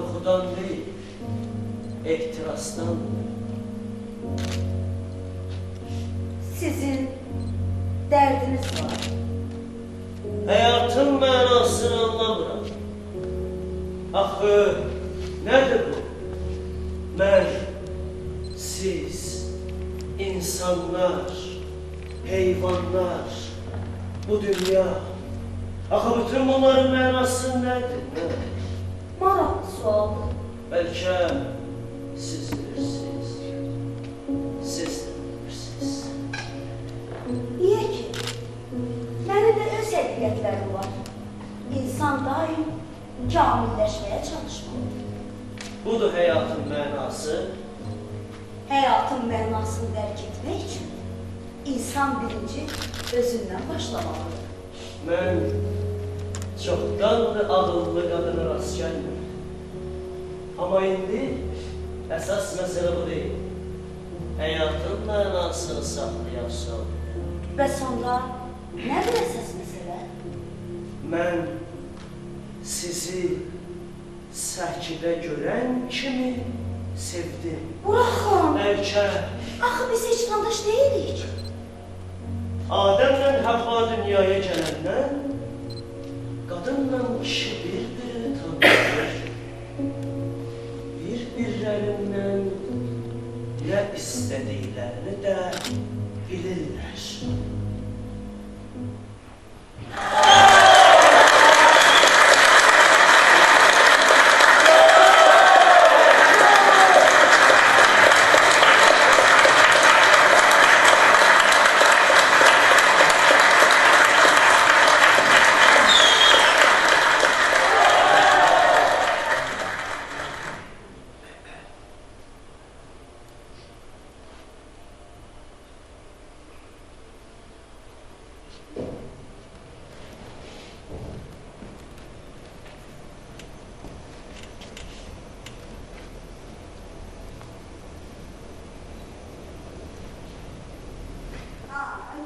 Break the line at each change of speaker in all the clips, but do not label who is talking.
korkudan değil, ehtirastan.
Sizin derdiniz var.
Hayatın mənasını anlamıram. Axı, nədir bu? Mən, siz, insanlar, heyvanlar, bu dünya. Axı, bütün bunların mənası nədir?
Maraqlı sualdır.
Bəlkə siz bilirsiniz. Siz də bilirsiniz.
Niyə ki? Mənim də öz həqiqətlərim var. İnsan daim kamilləşməyə çalışmalıdır.
Budur həyatın mənası.
Həyatın mənasını dərk etmək üçün insan birinci özündən başlamalıdır.
Mən çoxdandır ağıllı qadına rast gəlmirəm. Amma indi əsas məsələ bu deyil. Həyatın mənasını saxlayarsan.
Və sonra nədir əsas məsələ?
Mən sizi Səkidə görən kimi sevdim.
Buraxın!
Bəlkə
Axı biz heç tanış deyilik.
Adəmlə Həvva dünyaya gələndən qadınla kişi bir-birini tanıyır. Bir-birlərindən nə istədiklərini də bilirlər.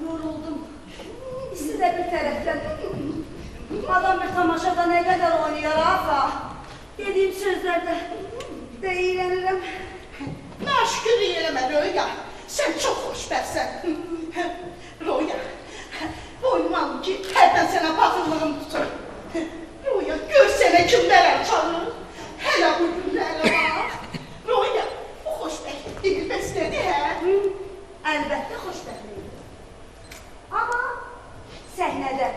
Yoruldum. İkisi də bir tərəfdən. Adam bir tamaşada nə qədər oynayar afa. Dediyim sözlərdə deyilənirəm.
Naşükürlük eləmə Röya. Sən çox xoşbəxtsən. Röya, boynum ki, hərdən sənə baxırlığım tutur. Röya, gör sənə kimlərəm çağırır. Hələ bu günlərə bax. Röya, bu xoşbəxtlik bəs nədir, hə?
Əlbəttə xoşbəxtlik. Amma səhnədə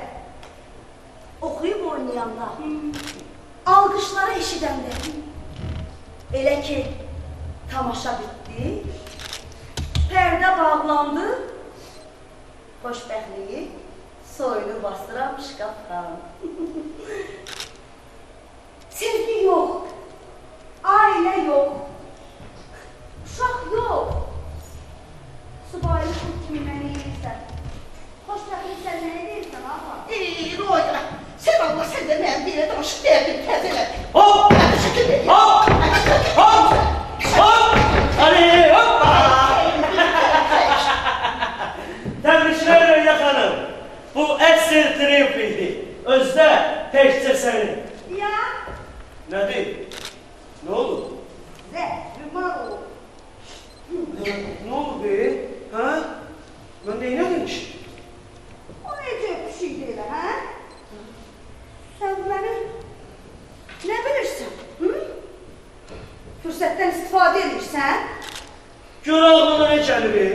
oxuyub oynayanda, alqışları eşidəndə, elə ki, tamaşa bitdi, pərdə bağlandı, xoşbəxtliyi soyunu bastıram şkafdan. Sevgi yox, ailə yox, uşaq yox. Subaylı kurt kimi məni yeyirsən. Xoşbəxtlik sən nə edirsən, ağa?
Röya, sən Allah səndə mənim belə danışıq dərdim təzələ.
Hop!
Mən şəkil edeyim.
Hop! Hop! Hop! Hadi hoppa! Təbriklər Röya xanım. Bu əsl triyumf idi. Özdə təkcə sənin.
Ya,
Nədir? Nə oldu?
zəhrimar ol.
Ne oldu be? Ha? Mən neynədin ki?
O necə bir şeydir elə, hə? Sən məni nə bilirsən, hı? Fürsətdən istifadə edirsən?
Gör ağlına nə gəlir be?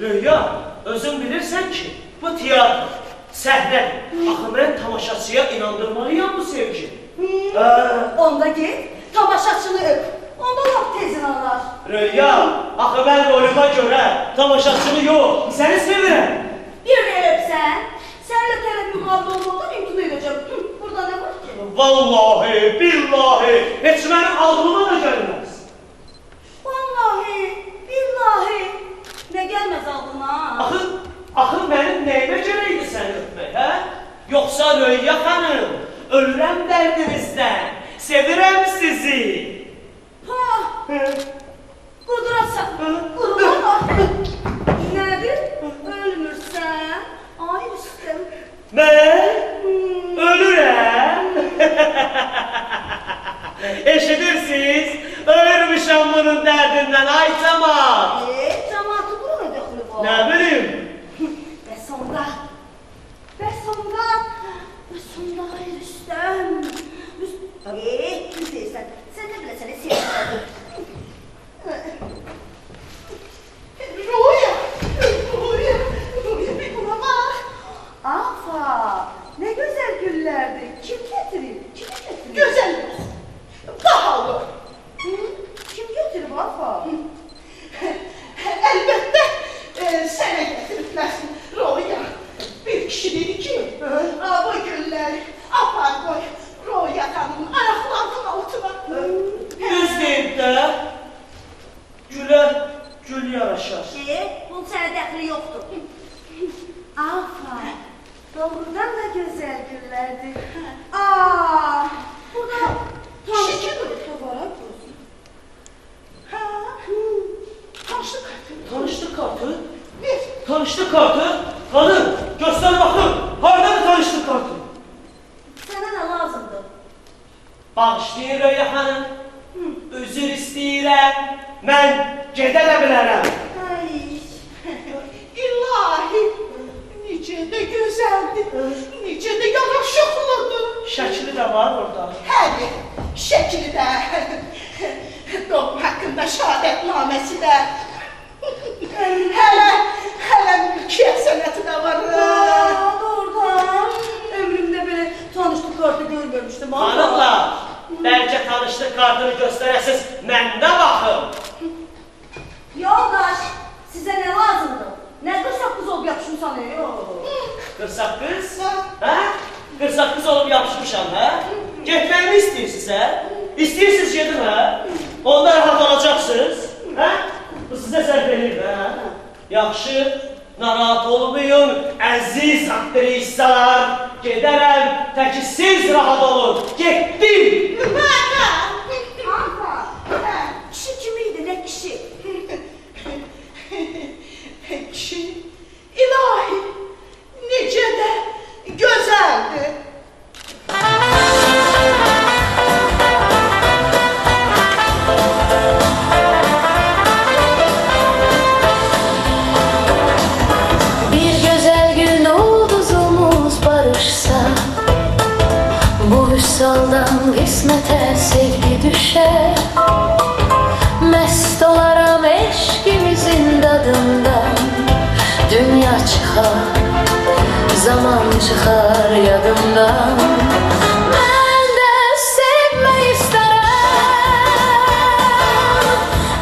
Röya, özün bilirsən ki, bu tiyatr, səhnədir. Axı mən tamaşaçıya inandırmalıyam bu sevgi.
Onda get, tamaşaçını öp. Onda lap tez inanlar.
Röya, axı mən roluma görə tamaşaçını yox, səni sevirəm.
Bir də öpsən, sənlə tərəf müqavilə olmadan imtina edəcəm. Burada nə var ki?
Vallahi, billahi, heç mənim ağlıma da gəlməz.
Vallahi, billahi, nə gəlməz ağlına?
Axı mənim nəyimə görə idi səni öpmək, hə? Yoxsa Röya xanım, ölürəm dərdinizdən, sevirəm sizi.
Ha, qudrasan, qurulama. Nədir? Ölmürsən? Ay üstüm.
Mən ölürəm. səndən ay camaat?
Cəmaatı bura nə dəxli var?
Nə bilim?
Bəs onda, ay Rüstəm. Düz deyirsən, sən nə biləsən, sevgilədir.
Roya, bir buna bak.
Afa, nə gözəl güllərdir. Kim gətirib?
Güzel yok. Pahalı.
Kim gətirib Afa?
Elbette sənə gətiriblər. Roya, bir kişi dedi ki, bu gülləri apar qoy. Roya xanımın ayaqlarının altına.
Düz deyib də. Gülə gül yaraşar.
Bunun sənə dəxli yoxdur. Afa, doğrudan da gözəl güllərdir. Burada tanışıq var, görürsən.
Tanışlık kartı.
Tanışlıq kartı?
Bir.
Tanışlıq kartı? Hanım, göster baxım. Haradadır tanışlıq kartı?
Sənə nə lazımdır?
Bağışlayın Röya xanım. Üzür istəyirəm. Mən gedə də bilərəm.
İlahi, necə də gözəldir, necə də yaraşıqlıdır.
Şəkli də var orada.
Həli, şəkli də, doğum haqqında şəhadətnaməsi də, hələ mülkiyyət sənəti də var.
Doğrudan. Ömrümdə belə tanışlıq kartı görməmişdim.
Hanımlar, bəlkə tanışlıq kartını göstərəsiz, mən də baxım.
Yoldaş, sizə nə lazımdır? Nə 48 olub yapışmışsan,
48? Hə? 48 olub yapışmışam, hə? Getməyimi istəyirsiniz, hə? İstəyirsiniz gedin, hə? Onda rahat olacaqsınız, hə? Bu sizə sərf edir, hə? Yaxşı, narahat olmayın, əziz aktrisalar. Gedərəm, təki siz rahat olun. Getdim.
Afa, kişi kimiydi, nə kişi?
Kişi, ilahi, necə də gözəldir.
Bir güzel gün ulduzumuz barışsa, bu vüsaldan kısmete sevgi düşer. Mest olaram eşkimizin dadından. Dünya çıkar, zaman çıkar yadımdan. Ben de sevmeyi isterim,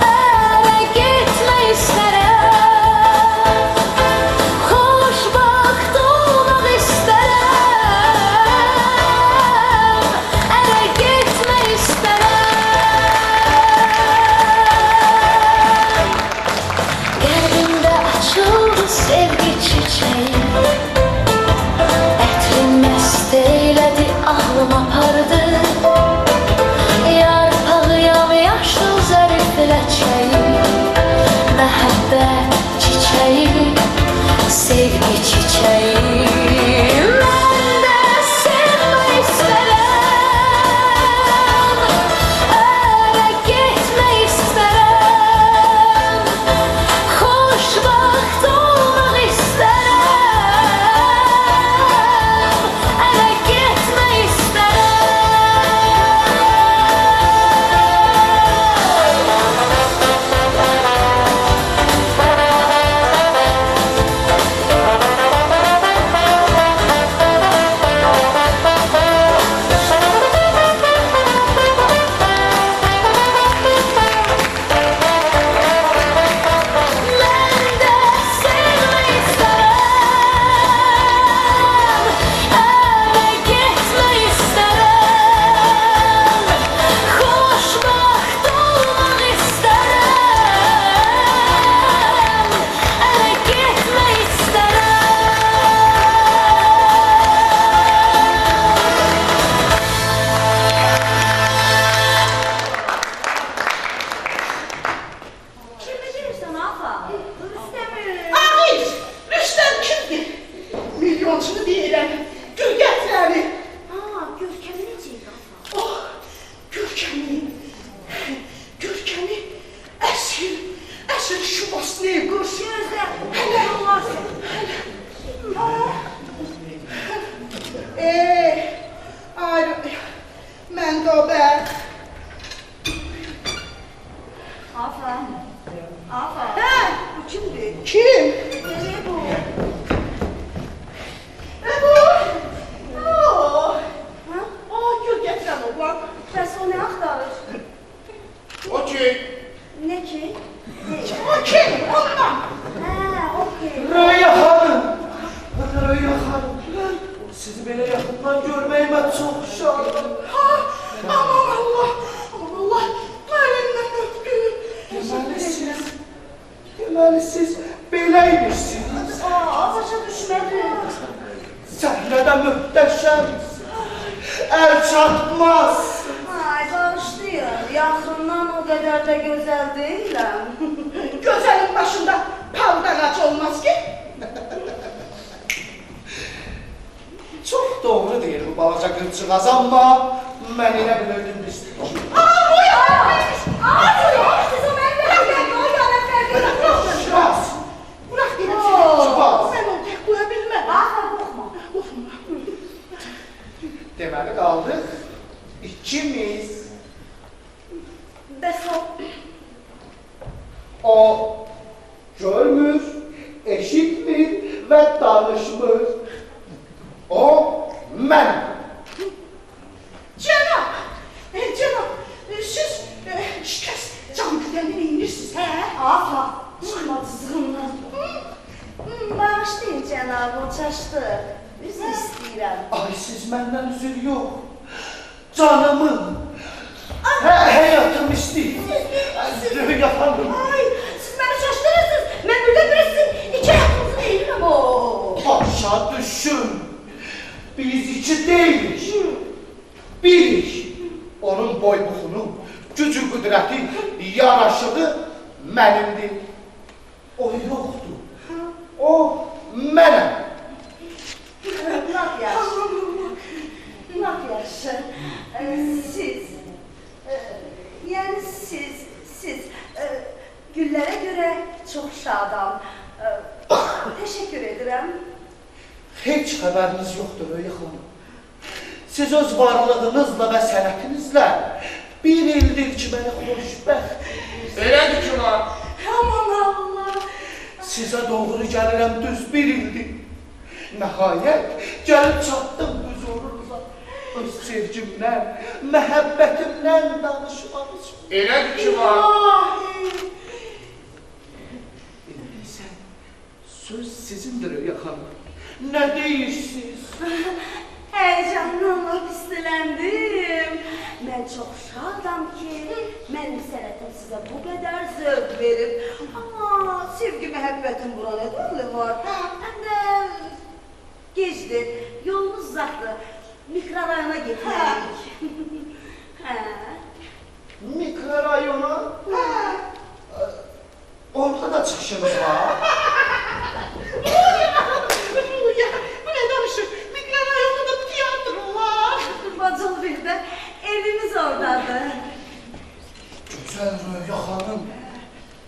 eve gitmeyi isterim. Xoşbaxt olmaq isterim, eve gitmeyi isterim. Qəlbimdə açıldı sevgi çiçeği, ətrin məst eylədi
Kim?
Ne bu?
Ne bu? Oo.
Ha?
Aa, gül getiren oğlan.
Bəs o nə axtarır?
O ki,
Ne ki?
O kim? Ondan.
Hə, okey.
Röya xanım. Röya xanım. Sizi belə yaxından görməyimə çox şadam.
Ha, aman Allah. Aman Allah. Əlimdən öpdüm.
Deməli siz beləymişsiniz.
Aa, başa düşmədim.
Səhnədə möhtəşəmsiniz. Əl çatmaz.
Ay, bağışlayın. Yaxından o qədər də gözəl deyiləm.
Gözəlin başında pavdalaç olmaz ki.
Çox doğru deyir bu balaca qızcığaz, amma mən elə bilirdim biz.
Siz o mən verəm, o yana fərqi
Şiraz.
Bırak dedim
Oo.
seni.
Çıbaz.
Ben onu tek koyabilmem.
Ağa, qorxma.
Korkma.
Deməli qaldıq ikimiz.
Bəs o,
O görmür, eşitmir və danışmır. O mən.
Cenab, Cenab, siz şikəst can güdəni neyinirsiniz, hə?
ağa, çıxmadı zığımdan. Bağışlayın cənab, o çaşdı. Üzr istəyirəm.
Ay siz məndən üzr yox. Canımı, həyatımı istəyir. Röya xanım.
Ay, siz məni çaşdırırsınız. Mən burada birisi iki ayağınızı deyirəm o.
Başa düşün. Biz iki deyilik. Birik. Onun boy buxunu, gücü qüdrəti, yaraşığı mənimdir. O yoxdur. O mənəm.
Lap yaxşı. Lap yaxşı. Siz, yəni siz güllərə görə çox şadam. Təşəkkür edirəm.
Heç xəbəriniz yoxdur Röya xanım. Siz öz varlığınızla və sənətinizlə bir ildir ki, məni xoşbəxt.
elədir ki var.
Aman Allah.
Sizə doğru gəlirəm düz bir ildir. Nəhayət gəlib çatdım huzurunuza. Öz sevgimdən, məhəbbətimdən danışmaq üçün.
Elədir ki var.
İndi sən söz sizindir Röya xanım. Nə deyirsiniz?
Həyəcandan pisələndim. Mən çox şadam ki, mənim sənətim sizə bu qədər zövq verib. Amma sevgi, məhəbbətim bura nə dəxli var? Həm də gecdir, yolumuz uzaqdır. Mikrorayona getməliyik. Hə.
Mikrorayona? Orada da çıxışınız var.
Bu ne danışır? Mikrorayonda tiyatro var.
Bacıl bir də evimiz oradadır.
Gözəl Röya xanım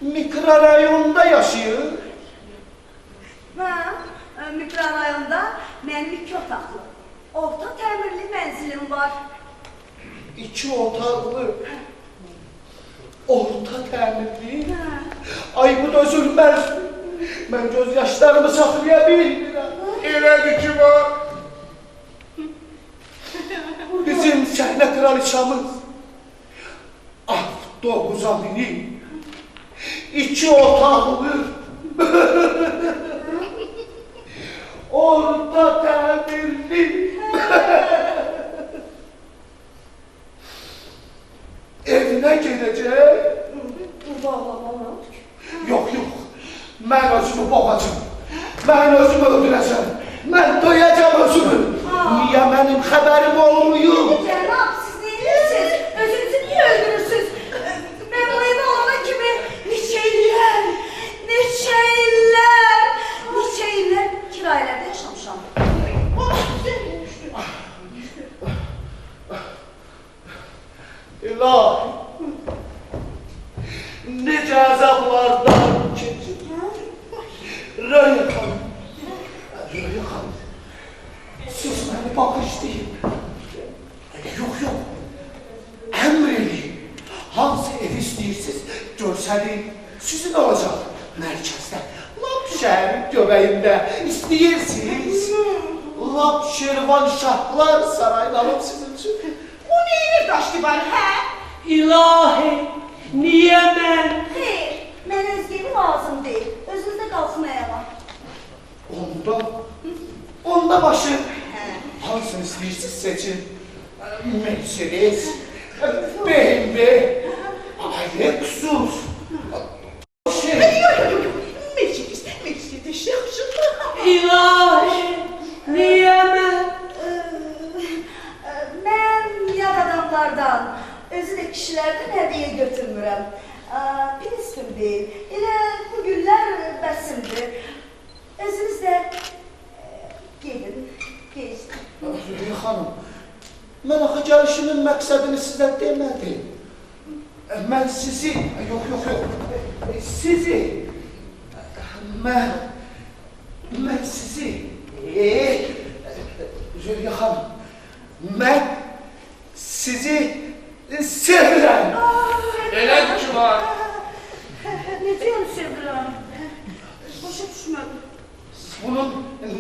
mikrorayonda yaşayır.
Hə, mikrorayonda mənim 2 otaqlı, orta təmirli mənzilim var.
2 otaqlı, orta təmirli.
Hə.
Ay bu dözülməz. Mən göz yaşlarımı saxlaya bilmirəm.
Elədir ki var.
Bizim səhnə kraliçamız avtobusa minib 2 otaqlı orta təmirli evinə gedəcək.
Burada ağlamalı ki.
Yox, yox. Mən özümü boğacam. Mən özümü öldürəcəm. Mən doyacam özümü. Niyə mənim xəbərim olmuyor?
Cənab, siz neyinirsiniz? Özünüzü niyə öldürürsünüz? Mən o evə alana kimi neçə illər kirayələrdə yaşamışam.
İlahi, necə əzablardan keçir. Röya xanım, Röya xanım, siz məni bağışlayın. Yox, yox, əmr eləyin. Hansı ev istəyirsiniz, görsəlim, sizin olacaq mərkəzdə.
Lap
şəhərin göbəyində istəyirsiniz. Lap Şirvanşahlar sarayını alıb sizin üçün.
Bu neyinir daşdı var, hə?
İlahi, niye ben?
Xeyr, mən özgəmi lazım deyil. Özünüzdə qalsın ayağa.
Onda başı hansını istəyirsiniz seçin. Mercedes, BMW, Lexus.
Mercedes yaxşıdır.
İlahi, niye ben?
Mən yad adamlardan, özü də kişilərdən hədiyyə götürmürəm. Prinsipim deyil, elə bu günlər bəsimdir. Özünüz də gedin, geçdim.
Rüya xanım, mən axı gəlişimin məqsədini sizə demədim. Mən sizi, yox, sizi, mən sizi, Rüya xanım, mən sizi sevirəm.
Elədir ki var.
Ne diyorsun Sevgilim? Başa düşmedim.
Bunun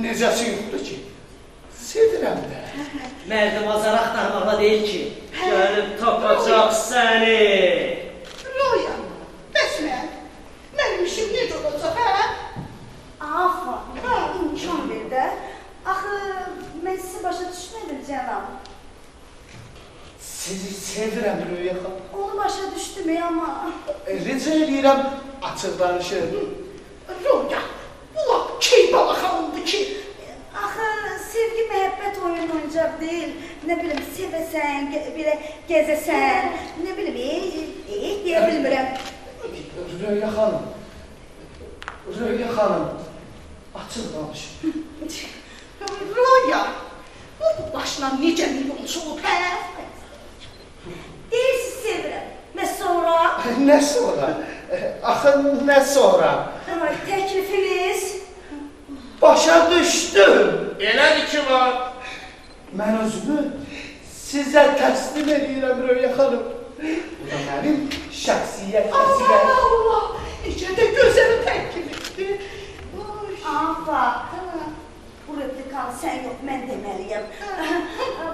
necəsi yoxdur ki? Sevirəm də.
Merdim azar aktarmakla değil ki. Gelip tapacak seni.
Roya, bəs mənim işim necə olacaq, hə?
Afa, imkan ver də. Axı, mən sizi başa düşmədim canım.
Sizi sevirəm Rüya xanım.
Onu başa düşdüm ama...
Rica edirəm, açıq danışın.
Roya, bu lap key balaxanımdır ki.
Axı, sevgi, məhəbbət oyun oyuncaq deyil. Nə bilim, sevəsən, gəzəsən, nə bilim, deyə bilmirəm.
Rüya xanım, açıq danışın.
Roya, bu başına necə milyonçu olub, hə?
Deyirsiz sevirəm. Və sonra?
Nə sonra? Axı, nə sonra?
Təklifiniz?
Başa düşdüm.
Elədir ki var.
Mən özümü sizə təslim edirəm Rüya xanım. Bu da mənim şəxsiyyət vəsiləm.
Allah, necə də gözəl təklifdir.
Afa, bu replikanı sən yox, mən deməliyəm.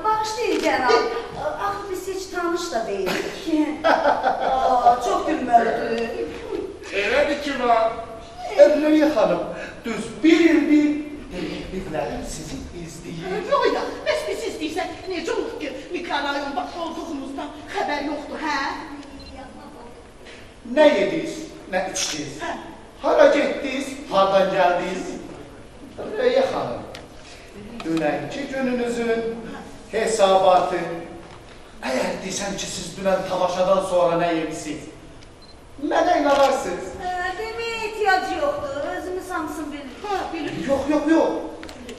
Bağışlayın cənab, axı biz heç tanış da deyilik. Çox gülməlidir.
Elədir ki var.
Rüya xanım, düz bir ildir detektivlərim sizi izləyir.
Roya, bəs biz istəyirsən, necə olur ki, mikrorayonda olduğumuzdan xəbər yoxdur, hə?
Nə yediniz, nə içdiniz? Hara getdiniz, hardan gəldiniz? Rüya xanım, dünənki gününüzün hesabatı. Əgər desəm ki, siz dünən tamaşadan sonra nə yemişsiniz? Mənə inanarsınız.
Deməyə ehtiyac yoxdur, özümüz hamısını bilirik.
Yox.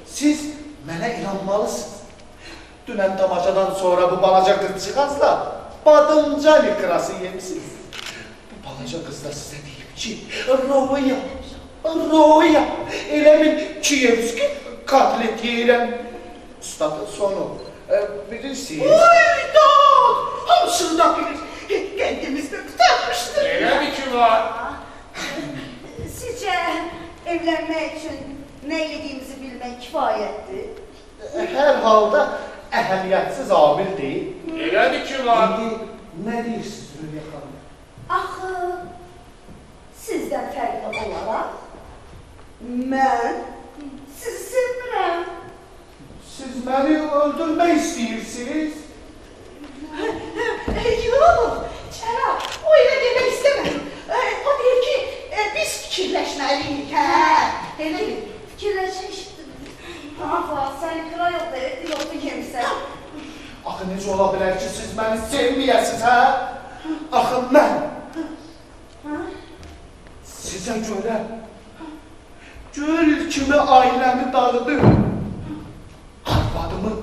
Siz mənə inanmalısınız. Dünən tamaşadan sonra bu balaca qızcığazla badımcan ikrası yemişsiniz. Bu balaca qız da sizə deyib ki, Roya, elə bil Kiyevski katlet yeyirəm. Üstadın sonu, bilirsiniz.
Oydan, hamısını da bilir. Kendimizde tutarmışdır.
Elədir ki var.
Sizcə evlənmək üçün nə yediyimizi bilmək kifayətdir?
Hər halda əhəmiyyətsiz amil deyil.
Elədir ki var.
İndi nə deyirsiniz Rüya xanım?
Axı, sizdən fərqli olaraq, mən sizi sevmirəm.
Siz məni öldürmək istəyirsiniz?
Yox, cənab, o elə demək istəmədim. O deyir ki, biz fikirləşməliyik, hə? Elə bil.
Fikirləşmişdim. Afa, sən kira yoxdur yemisən.
Axı necə ola bilər ki, siz məni sevməyəsiniz, hə? Axı mən sizə görə gül kimi ailəmi dağıdım. Arvadımı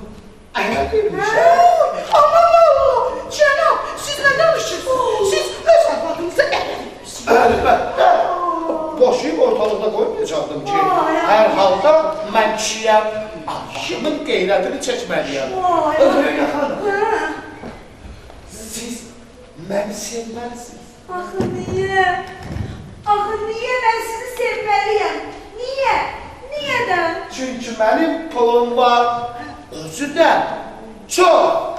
ələ vermişəm.
Aman Allah, cənab, siz nə danışırsınız? Siz öz arvadınızı ələ verirsiniz.
Əlbəttə, boşuyub ortalıqda qoymayacaqdım ki, hər halda mən kişiyəm, arvadımın qeyrətini çəkməliyəm. Rüya xanım, siz məni sevməlisiniz.
Axı niyə? Axı niyə mən sizi sevməliyəm? Niye? Niyeden?
Çünkü benim pulum var. Özü de çok.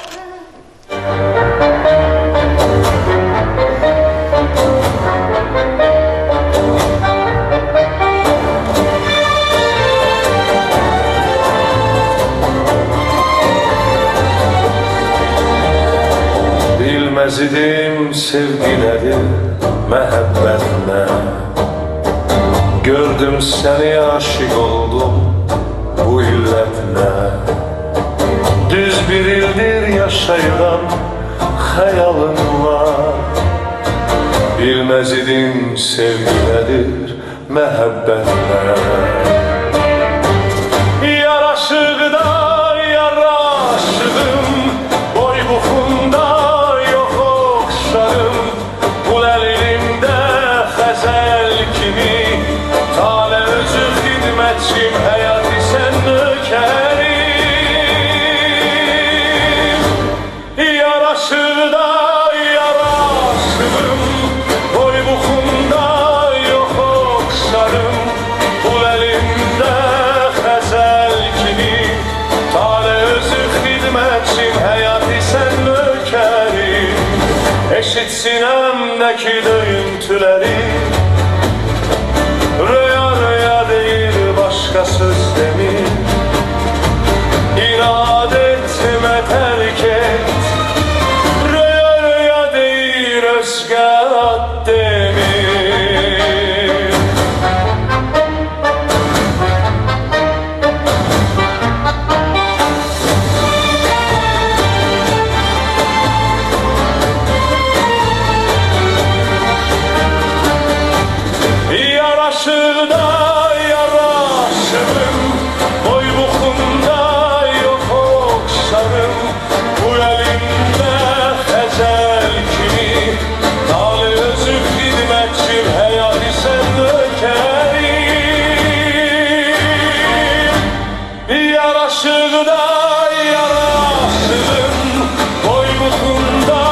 Bilmez idim sevgileri məhəbbətinə Gördüm seni aşık oldum bu illətinə Düz bir ildir yaşayıram xəyalınla Bilmez idim sevgilədir məhəbbətinə Yaraşıqda yaraşığım boy buxunda Hizmetçim hayatı sen nökerim Yaraşır da yaraşırım Boy buxumda yok okşarım Pul elimde xəzəl kimi Tale özü hizmetçim hayatı sen nökerim Eşit sinemdeki döyüntüleri Rüya rüya değil başka söz demin İnat etme terk et Rüya rüya değil özgə demin Yaraşır da yaraşırım Boy buxumda yok okşarım Bu elimdə xəzəl kimi Dali özü xidmətçim həyatı sən nökerim Yaraşır da yaraşırım Boy buxumda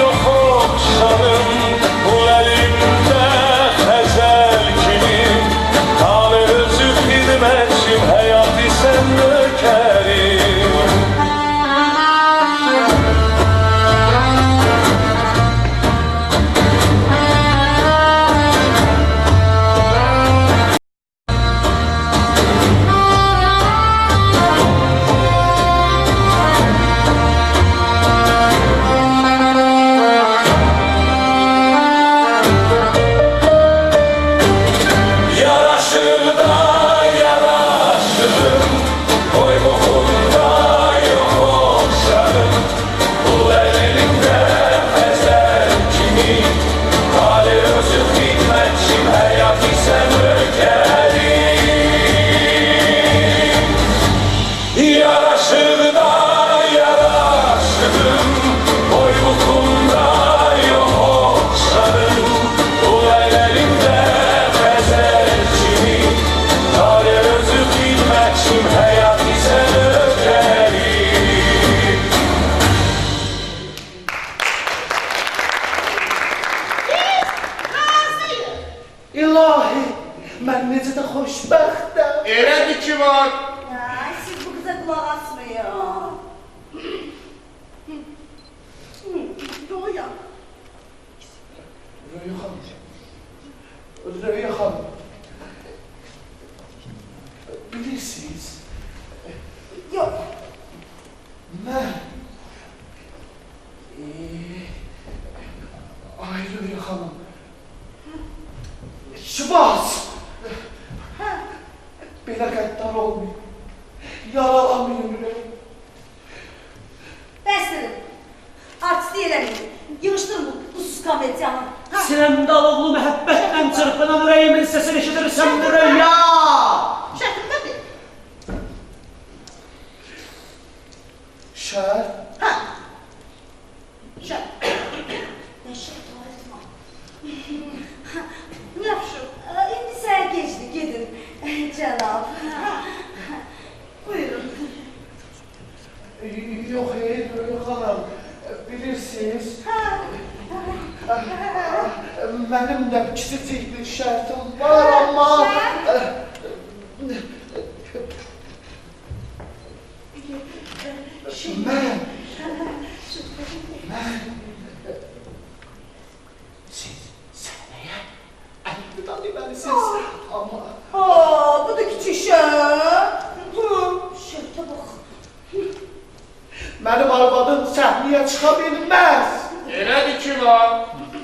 yok okşarım Bu elimdə xəzəl kimi Dali özü xidmətçim həyatı sən nökerim Yaraşır da yaraşırım Boy buxumda yok okşarım Pul elimdə xəzəl kimi Hali özü xidmətçim həyatı sən nökerim Yaraşır da yaraşırım Boy buxumda yok okşarım Pul elimdə xəzəl kimi Hali özü xidmətçim həyatı sən nökerim
Razıyım.
İlahi, ben necə də xoşbəxtəm.
Elədir ki var.
Ay, siz bu kıza kulak asmayın.
Roya.
Rüya xanım. Rüya xanım. Bilirsiniz,
Yok.
mən... Ay Rüya xanım. Şibas! Belə qəddar olmayın. Yaralamayın ürəyim.
Bəsdirin. Artist eləməyin. Yığışdırın bu sus komediyanı. Ha?
Sinəmdə alovlu məhəbbətlə çırpınan ürəyimin səsini eşidirsən bu rüya.
Şəkildə de.
Şəhər,
Ha. Şək.
Nəşət etmə.
Yaxşı.
İndi səhər gecdi, gedin. Cənab. Buyurun.
yox ey Rüya xanım. Bilirsiniz, mənim də kiçicik bir şərtim var, amma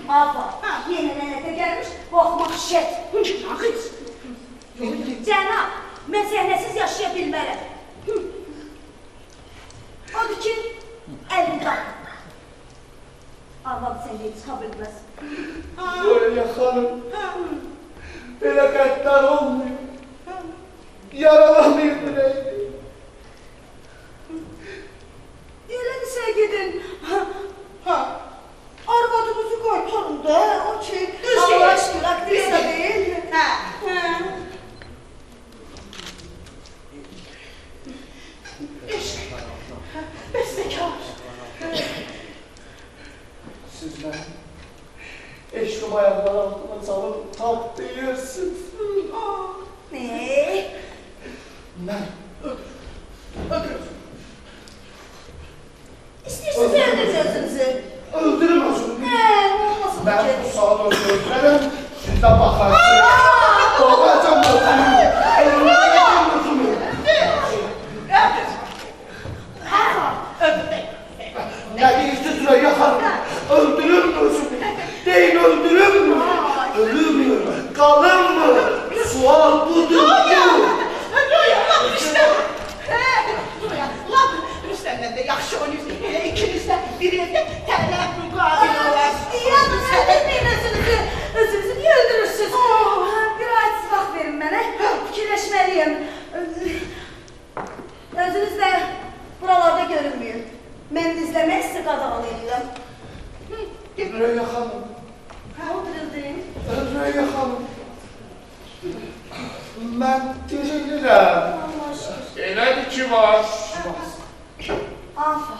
Abla,
Ha.
yeni lənətə gəlmiş, baxmaq şət.
Nağız.
Cənab, mən səhnəsiz yaşaya bilmərəm. Odur ki, əlində. Arvad sən deyib çıxa bilməz.
Zoya xanım, belə qəddar olmuyor. Yaralanmıyor ürəyini.
Elədirsə gedin.
Ha.
Arvadınızı qaytarın da, o ki,
Düz
Allah
deyil.
aşkına aktrisa deyil.
Ha. Eşk. Bestekar.
Siz mənim eşqim ayaqlar altına salıb tapdıyırsınız.
Ne?
Mən
İstəyirsiniz öldürün özünüzü.
öldürüm özümü.
Olmasın bu
Mən
ki.
bu saat öldürürəm, siz də baxarsınız. Doğacam özümü. Öldürəcəm özümü. Ne değilse Süreyya Hanım, öldürür mü özümü? Değil öldürür mü? Ölür mü? Kalır mı? Sual budur.
Rüstəmdən də yaxşı oynayırsın. İkiniz də bir evdə tərəf müqabil olasınız.
Yalnız öldürmeyin özünüzü. Özünüzü niye öldürürsünüz? Bir ayetsız vaxt verin mənə. Fikirləşməliyim. Özünüz də buralarda görünmüyor. Mən izləmək sizi qadağan edirəm.
Süreyya Hanım,
Ha, o dirildin.
Süreyya Hanım. Ben dirilirəm.
Allah aşkına.
Elədir ki var.
Afa.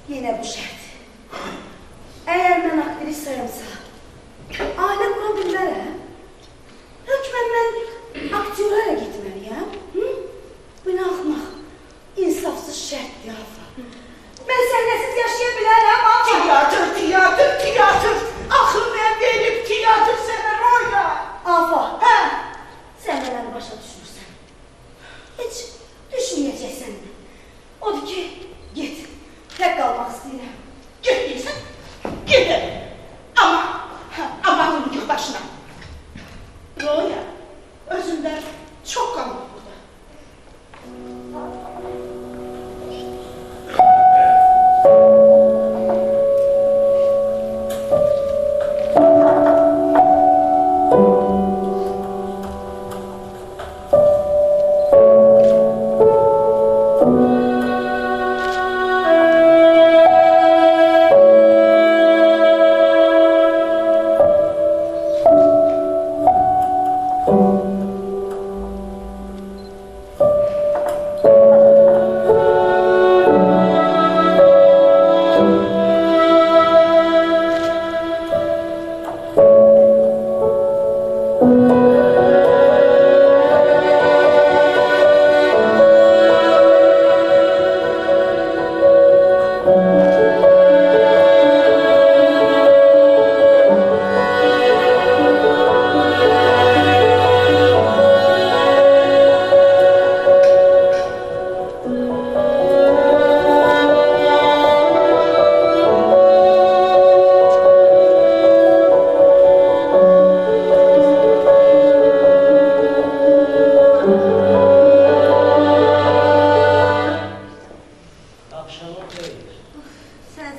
Yine bu şart. Eğer ben aktrisayımsa, aile qura bilmərəm. Hökmən mən aktyorlara gitməliyəm. Bu nə axmaq, insafsız şərtdir Afa. Mən səhnəsiz yaşaya bilərəm Afa.
Tiyatr. Axı mən verib tiyatr sənə Roya.
Afa,
Hə.
sən mənə başa düşmürsən. Heç düşünməyəcəksən. Odur ki, get. Tək qalmaq istəyirəm.
Getməyəsən, gedəlim. Amma bunu yığ başına. Roya, özündən çox qalır burada.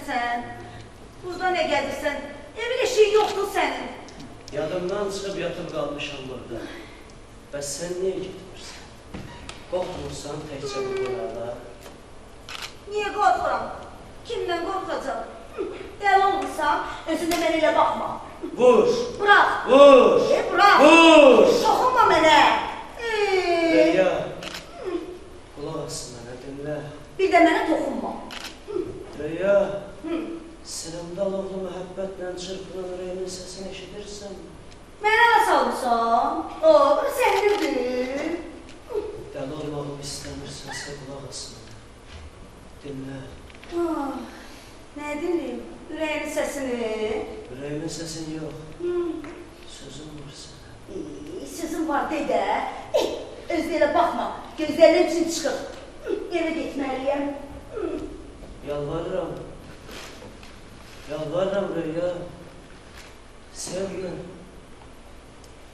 Sen. Burada ne gelirsen. Evin eşiğin yoktu senin.
Yadımdan çıxıb yatıb qalmışam burada. Bəs sən niyə getmirsən? Qorxmursan təkcə bu qurada?
Niye korkuram? Kimden korkacağım? Deli olmuşsan özünde benimle bakma.
Vur!
Bırak.
Vur!
Bırak.
Vur!
Dokunma bana.
Reyya, qulaq as mənə, dinlə.
Bir de bana dokunma.
Reyya, Sırımdalıqlı məhəbbətlə çırpınan ürəyimin səsini eşidirsən.
Mənə nə salmışsan? O, bunu səndirdir.
Dəli olmağımı istəmirsənsə qulaq as mənə. Dinlə.
Ne dinleyim? Yüreğinin sesini.
Ürəyimin səsini yox. Sözüm var sənə.
Sözüm var dede. Özlerine bakma. Gözlerinin için çıkır. Eve gitmeliyim.
Yalvarırım. Yalvarırım Rüya. Sevme.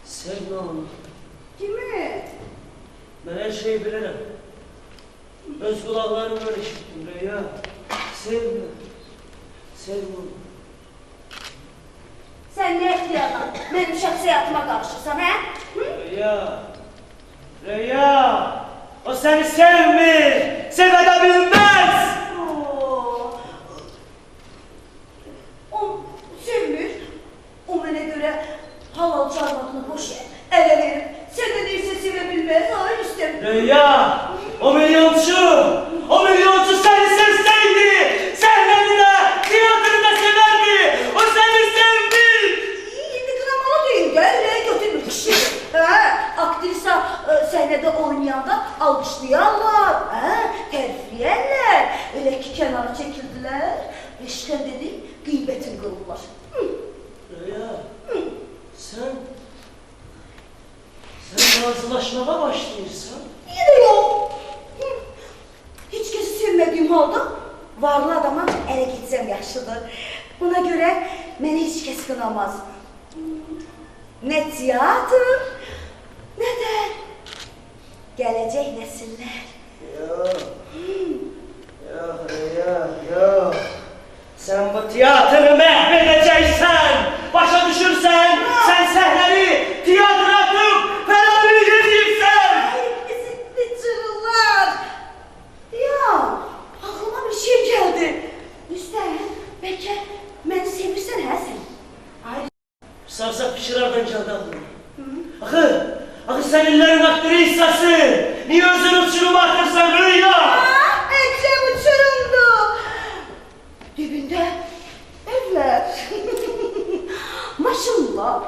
Sevme onu.
Kimi?
Ben her şeyi bilirim. Öz kulaklarımla işittim Rüya. Sevme. Sevme onu.
Sen ne etdiyorsun? Benim şahsi hayatıma karışırsan he?
Rüya. Rüya. O seni sevmir. Sevebilmez.
O sevmir. O bana göre halal çarmıhını boşayıp ele verir. Sen de neyse sevebilmez. Hayır istemiyorum.
Rüya. O milyonçu. O milyonçu seni sevseydi. Senleri de tiyatrını da severdi. O seni sevdi.
İyi bir kınamalı değil. Öyle götürmüş kişi. Aktrisa sahnede oynayanda alkışlayanlar. Terfiyerler. Öyle ki kenara çekildiler. Eşken dedi gıybetin kıldılar.
Rüya. Sen razılaşmaya başlıyorsun.
Yine yok. Hiç kesi sevmediğim halde varlı adama ele gitsem yaşlıdır. Buna göre beni hiç kes kınamaz. Ne tiyatro ne de gelecek nesiller.
Yok. Yok Rüya, yok. Sen bu tiyatrını mahvedeceksen, başa düşürsen, sen sahneyi tiyatro atıp felalığı yedirirsen.
Ezikli çırılar. Ya aklıma bir şey geldi. Üstelik belki beni sevirsen ha sen. Ay.
Sarsak pişirardan geldi aklıma. Akı sen illerin aktrisası. Niye özün uçurumu atırsan Rüya?
Ekrem uçurumdu. Dibinde evler. Maşallah.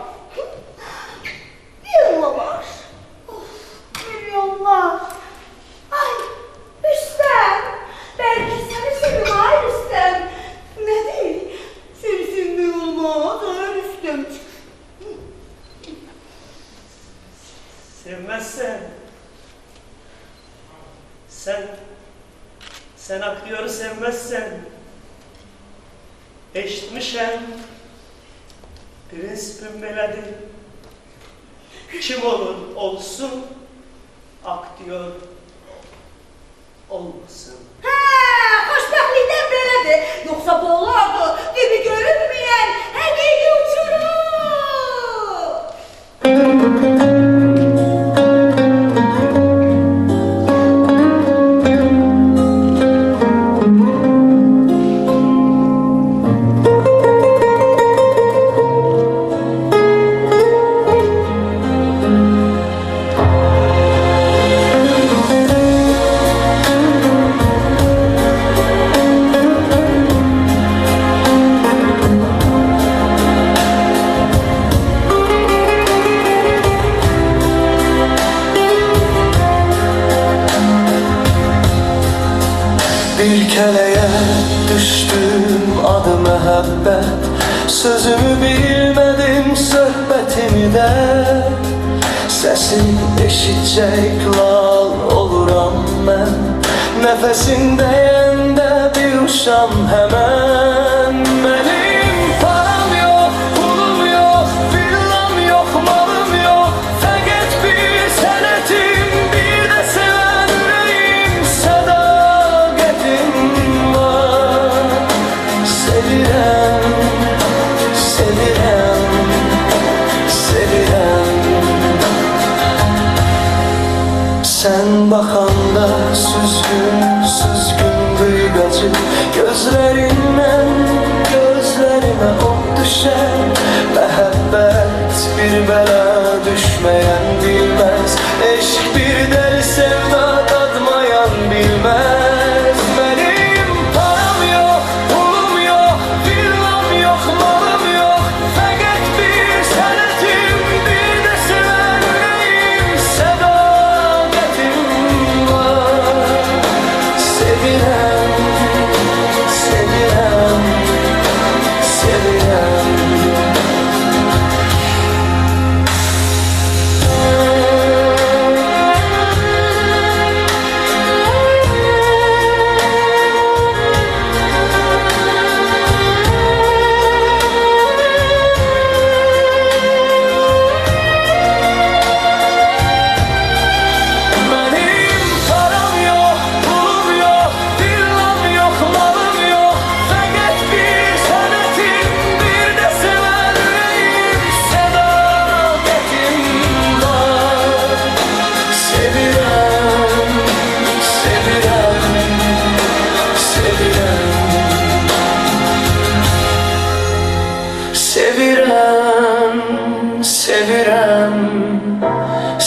Villalar. Of, milyonlar. Ay Rüstem. Belki seni seviyorum ay Rüstem. Ne değil? Seni sevmiyorum olmaz ay Rüstem.
Sevmezsen. Sen aktörü sevmezsen. Eşitmişem. Prensipim belədir. Kim olur olsun, aktör olmasın.
Xoşbəxtlikdən belədir. Yoxsa bu olardı. Dibi görünməyən həqiqi uçurum.
Bir keleğe düştüm adı mehabbet. Sözümü bilmedim söhbetimi de. Sesin eşitcek lal oluram ben. Nefesin deyende bir uşam hemen. Benim param yok, pulum yok, villam yok, malım yok. Fakat bir senetim, bir de seven yüreğim, sadakatim var. Sevirem, sevirem, sevirem. Sen bakanda süzgün, süzgün duygacı gözlerin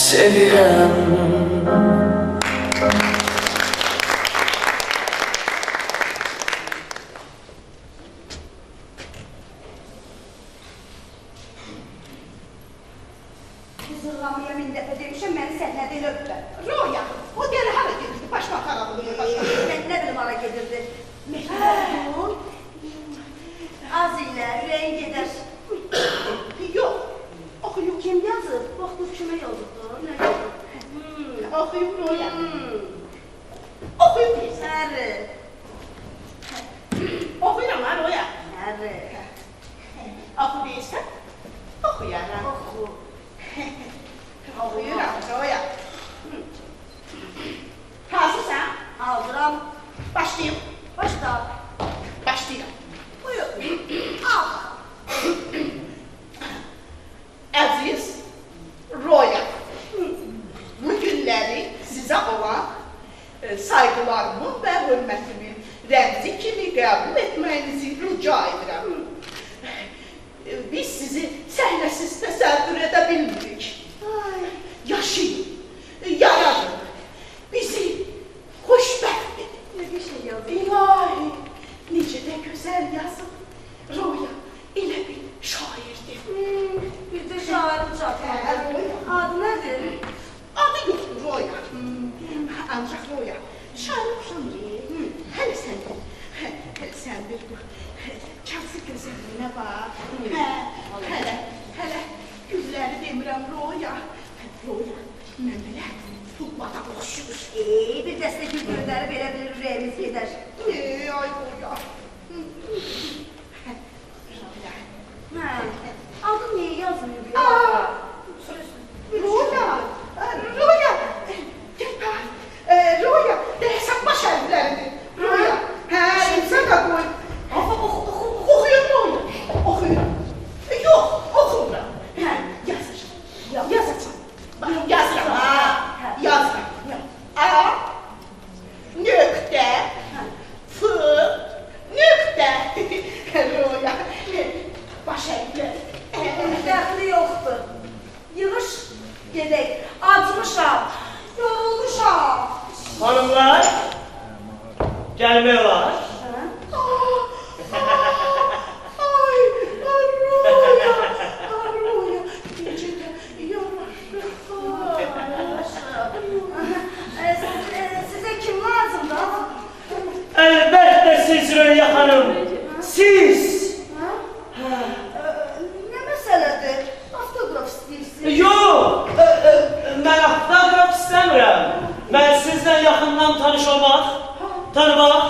sevirəm.
Zırlamaya min dəfə demişəm, məni səhnədə elə öpmə.
Roya, o deli hara gedirdi? Başka karanlığı başka.
Mən nə bilim hara gedirdi. Mehtapun az ilə ürəyin gedər.
Yok. Okuyun.
Kim yazıb? Baxdır kimə yazıbdır? Nə yazıb?
Okuyun Roya. Okuyun değilsin.
Həri.
Okuyun ama Roya.
Həri.
Oku değilsen. Okuyana.
Oxu.
Okuyun Roya. Hazırsan?
Aldıram.
Başlayayım.
Başla.
Başlayayım.
Buyur. Al.
Aziz Roya, bugünleri size olan saygılarımı ve hürmetimi remzi kimi kabul etmenizi rica ederim. Biz sizi səhnəsiz təsəvvür edə bilmirik. Yaşayın, yaranın, bizi xoşbəxt edin.
Ne bir şey yazıb?
İlahi, necə də gözəl yazıb. Roya elə bir şairdir.
Bir də şairim çatır. Adı nədir?
Adı yoxdur Roya. Ancaq Roya, şair oxşamır. Hələ sən bir bu kağızı gözəlliyinə bax. Hələ gülləri demirəm Roya. Roya, mən belə tullada oxşuyur.
Bir dəstə gül göndərib elə bilir ürəyimiz gedər.
Ay Roya.
Hə. Adın niyə yazmıyor?
Roya, Roya, gel bax. Roya, deyəsən baş hərfləridir. Roya, insan da qoy. Oxuyun Roya, oxuyun. Yox, oxumuram. Yazacağım. Bax, yazıram. Yazıram. A, nöqtə, F, nöqtə. Roya, baş hərfləri.
Dəxli yoxdur. Yığış gedək. Acmışam. Yorulmuşam.
Hanımlar, gelmək olar.
Ay, Roya, necə də yaraşır.
Sizə kim lazımdır?
Əlbəttə siz Röya xanım. Siz.
Nə məsələdir? Avtograf istəyirsiniz?
Yox, mən avtograf istəmirəm. Mən sizlə yaxından tanış olmaq, tanımaq,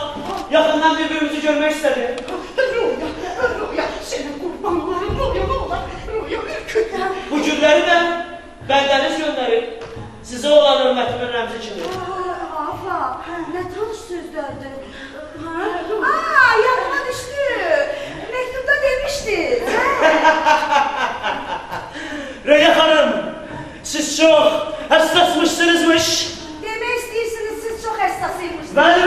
yaxından bir-birimizi görmək istədim.
Roya, sənə qurban olarım, Roya, nə olar? Roya, ürkütmə.
Bu gülləri də bəndəniz göndərib. Sizə olan hörmətimin rəmzi kimi.
Afa, nə tanış sözdərdin? Yanıma düşdü. Məktubda demişdin.
Röya xanım, siz çox həssasmışsınızmış.
Demək istəyirsiniz, siz çox həssasıymışsınız.
Bəli.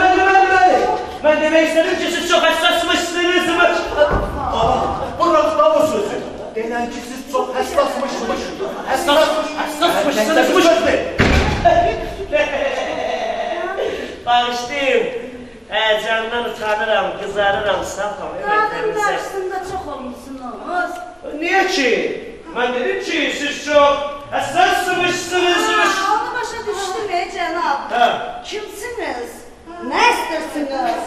Mən demək istədim ki, siz çox həssasmışsınızmış.
Burası bu sözü. Denən ki siz çok həssasmışmış.
Həssasmışsınızmış. Bağışlayın, həyəcandan utanıram, qızarıram, safam.
Qadın qarşısında çox olmuşsunuz.
Niyə ki? Mən dedim ki, siz çox həssasmışsınızmış.
Onu başa düşdüm cənab.
Hə.
Kimsiniz? Nə istərsiniz?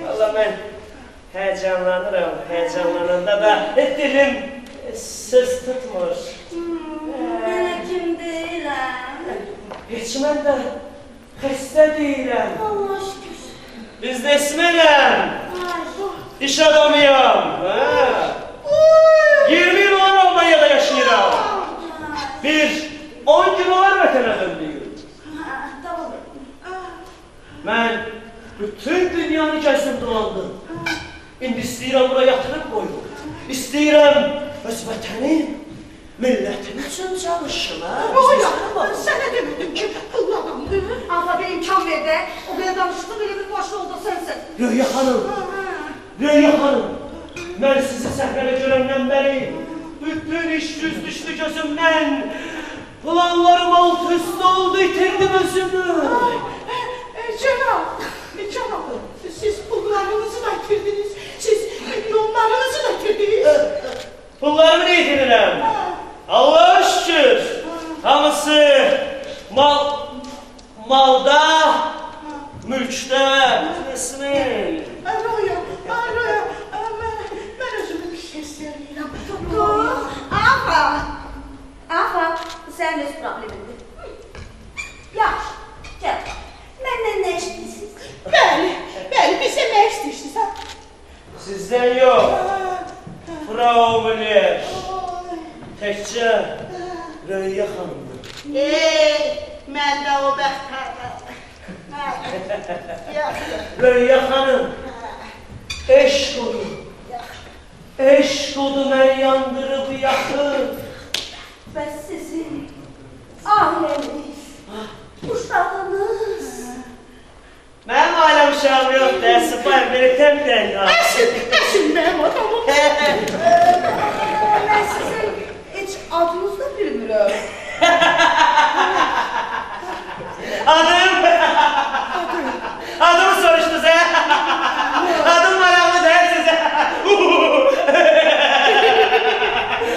Valla mən həyəcanlanıram, həyəcanlananda da dilim söz tutmur.
Mənə kim deyirəm?
Heç mən də xəstə deyirəm.
Allah şükür.
Biz də ismənəm,
Ay,
iş adamıyam. 20 il var Almanya'da yaşayıram. Bir 10 gün var vətənə döndüyüm.
tamam.
Mən bütün dünyanı gəzdim dolandım. İndi istəyirəm bura yatırıb qoyum. İstəyirəm öz vətənim, millətim üçün çalışım.
Roya, sənə demədim ki, pullu adamdır.
Afa bir imkan ver də. O qədər danışdı, belə bir baş oldu sensin.
Röya xanım, Röya xanım, mən sizi səhnədə görəndən bəri bütün iş düz düşdü gözümdən. Planlarım alt üst oldu, itirdim özümü.
Cenab, siz pullarınızı da itirdiniz, siz milyonlarınızı da itirdiniz.
Pullarımı ne itiririm? Allah'a şükür. Hamısı malda, mülkdə, nesini?
Roya, ben özümü bir şey istəyirəm.
Ağa, sən öz problemindir. Yaxşı, gəl. Məndən nə işləyirsiniz?
Bəli, bizə nə istəyirsən?
Sizden yok. Frau Müller. Təkcə Röya xanımdır.
Mən də o bəxtərəm. Yaxşı.
Röya xanım, eşq odu. Eşq odu mən yandırıb yaxır.
Bəs sizin ailəniz, uşağınız.
Mənim ailəm uşağım yoxdur, əsifayım, beni təmdən ya.
Əsil mənim adamım.
Mən sizin heç adınızı da bilmirəm.
Adımı soruşdunuz ha? Adım maraqlı deyil sizə.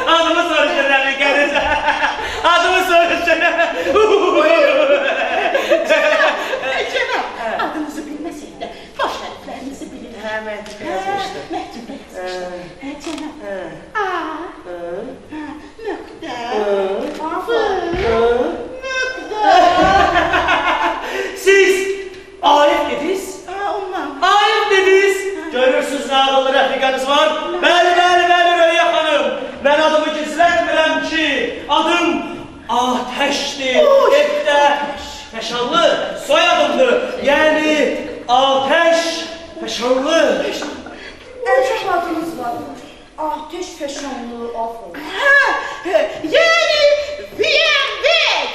Adımı soruşdunuz əməkəniz. Adımı soruşdunuz.
Cenab, adınızı bilməsək də baş hərflərinizi bilirim.
Məktub yazmışdı.
Məktubda yazmışdı. Cenab, A, nöqtə, F, nöqtə.
Siz Arif dediniz.
Ondan.
Arif dediniz. Görürsünüz nə ağıllı rəfiqəniz var. Bəli, Röya xanım. Mən adımı gizlətmirəm ki, adım Ateşdir. Evdə Fəşanlı soyadımdır. Yəni Ateş Fəşanlı.
Əlçək adınız var. Ateş Fəşanlı afon.
Yəni Viyembek.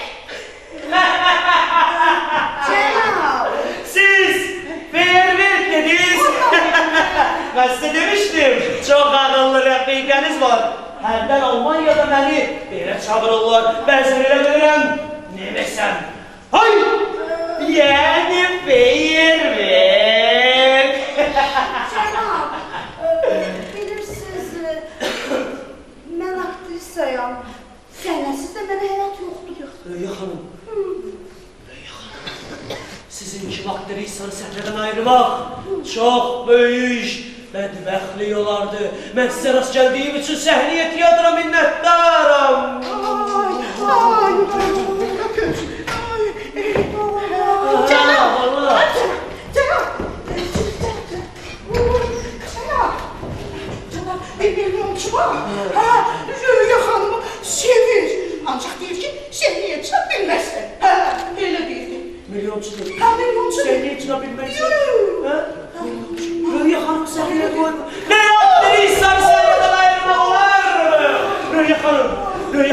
Cənab,
Siz Feyerverk dediniz. Ben size demiştim. Çok ağıllı rəfiqəniz var. Hərdən Almanya'da məni belə çağırırlar. Ben seni elə görürəm. Ne desem? Hay! Yani Feyerverk.
cənab, bilirsiniz, mən aktrisayam. Sənəsiz də mənə həyat yoxdur.
Röya xanım. Sizin kimi aktrisanı səhnədən ayırmaq çox böyük bədbəxtlik olardı. Mən sizə rast gəldiyim üçün səhnəyə tiyatra minnətdaram.
Cenab,
Allah.
bir milyonçu var. Rüya xanımı sevir. Ancaq deyir ki, səhnəyə çıxa bilməzsən. Elə deyirdi.
Milyonçu değil.
Milyonçu.
Səhnəyə çıxa bilməksən. Röya xanım səhnəyə qoyma. Nə aktrisanı səhnədən ayırmaq olarmı? Röya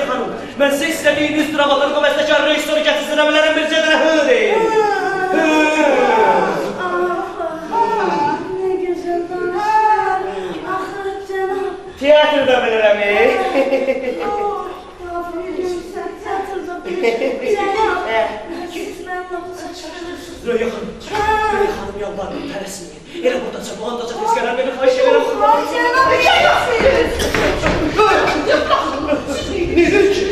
xanım. Mən sizə istədiyiniz dramaturqa bəstəkar rejissoru gətirsinə bilərəm bir cədənə deyin.
Ne güzel danslar. Axı cənab.
Tiyatrda bilirəm.
Sən teatrda bilirsən. Cənab, siz mənlə çaşırırsınız.
Röya xanım yalvarırım, tələsməyin. Elə buradaca, bu andaca tezgərlər beni xahiş edirəm.
Cənab, yapıyorsunuz?
Nedir ki?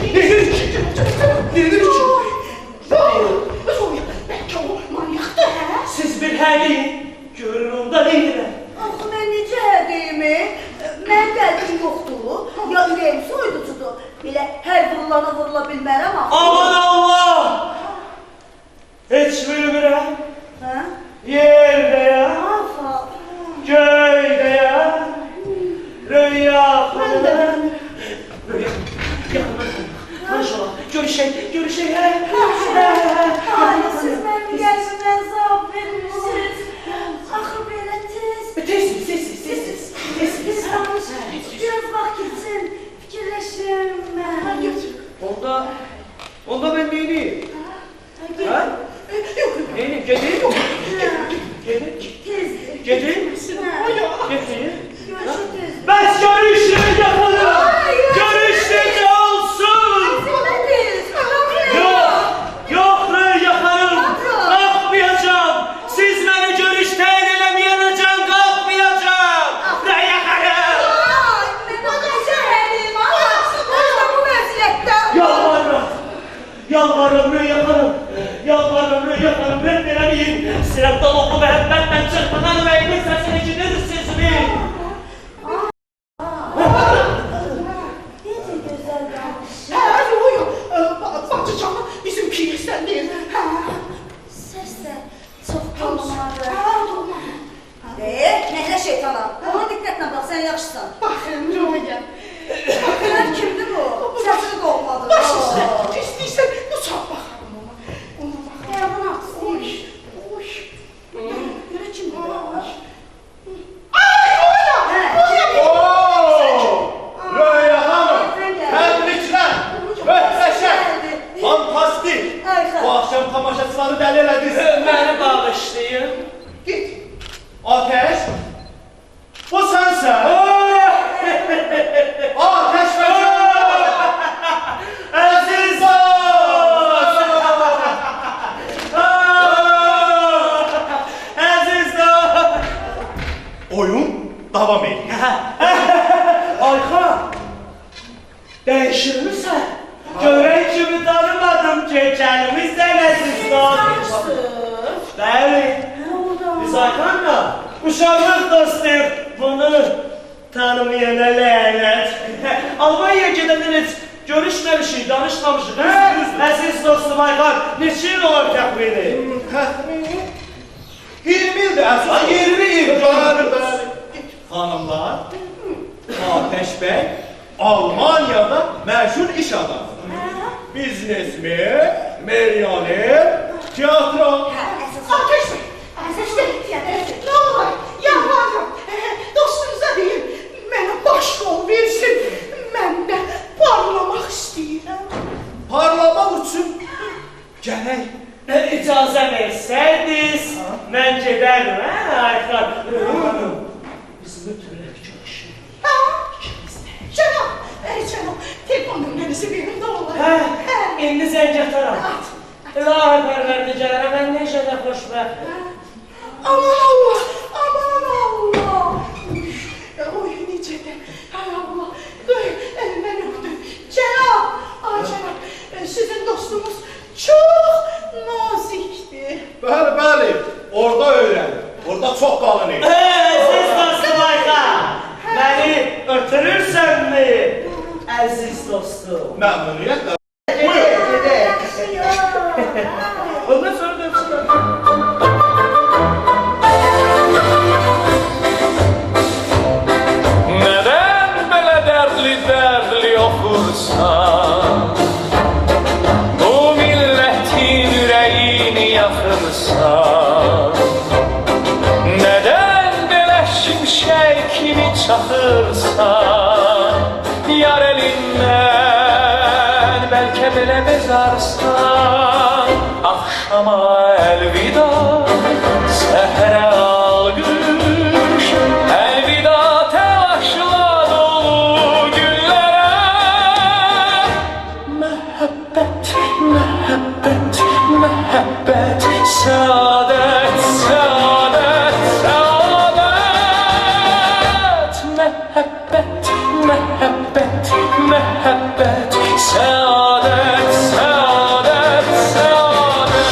Bəlkə o manyaqdır, hə?
Siz bir həqiq görür onda neydirəm?
Axı mən necə hədiyimi? Mən qəlbim yoxdur, ya ürəyim soyuducudur. Belə hər vurula bilmərəm axı.
Aman Allah! Heç bilmirəm.
Hə?
Yerdəyəm,
Afa.
göydəyəm. Röya xanım. Röya xanım, yaxından tanış olaq. Görüşək, hə?
Ay, siz mənim qəlbimə zab vermişsiniz. Axı belə tez.
Tez.
Biz tanış. Biraz vaxt keçsin. Fikirləşim mən.
Onda ben neyini? Ha? Neyini? Gedeyim?
Tezdir.
Gedeyim?
Hə.
Gedeyim?
Görüşürüz.
Bəs görüşürük yapalım.
Hayır.
Görüşürük olsun.
Siz şeytana. Ona diqqətlə bax, sən yaxşısan.
Baxın Roya.
Bakın kimdir bu? Səsini qovmadı.
Başısı. İstəyirsən bu saat baxarım ona. Ona baxarım.
Ya bunu atsın.
Oy. Oy.
Görə kimdir bu?
Ay Roya.
Hə,
Roya.
Oo! Röya hanım, təbriklər, möhtəşəm, fantastik.
Harika.
Bu axşam tamaşaçıları dəli elədiniz.
Məni bağışlayın.
Git.
Ateş, bu sənsən. Ateş və
Əziz Əziz
oyun davam edir.
Ayxa, dəyişirmisən? Görək kimi tanımadım ki, kəlimizdən əziz
Tanışsın.
Bəli,
Nə oldu?
biz Ayxanla uşaqlıq dostuyuq. Bunu tanımayana lənət. Almanyaya gedəndən heç görüşməmişik, danışmamışıq. Əziz dostum Ayxan, neçə il olur təxmini?
20 ildir əsas.
20 il.
Bəli. Hanımlar, Ateş bəy Almanyada məşhur iş adamı. Biznesmen, milyoner, tiyatro.
Ateş Bey. Ateş Bey. Ne olur yalvarırım. Dostunuza deyin. Mənə baş yol versin. Mən də parlamaq istəyirəm.
Parlamaq üçün gərək
İcazə versəydiniz, mən gedərdim, hə, Ayxan? Biz mütləq görüşürük.
Ha? Cənab. Cənab. Telefon nömrənizi verin də olur.
Hə, indi zəng ataram. İlahi pərverdigara, mən necə də xoşbəxtəm.
Aman Allah. Aman Allah. Oy necə də. Hay Allah. Əlimdən öpdü. Cənab. Ay cənab. Sizin dostunuz çox nazikdir.
Bəli, bəli, orada öyrən. Orada çox qalın idi.
Əziz dostum Ayxan, məni ötürürsənmi? Əziz dostum.
Məmnuniyyətlə.
Ondan sonra da öpsünlər.
Neden böyle dertli okursan, bu milletin yüreğini yakırsan, neden böyle şimşek gibi çakırsan, yar elinden belki bile bezarsan, akşama elvida, sehere algış, elvida telaşla dolu günlere. Mehabbet, mehabbet, mehabbet, saadet, saadet, saadet. Mehabbet, mehabbet, mehabbet, saadet, saadet, saadet.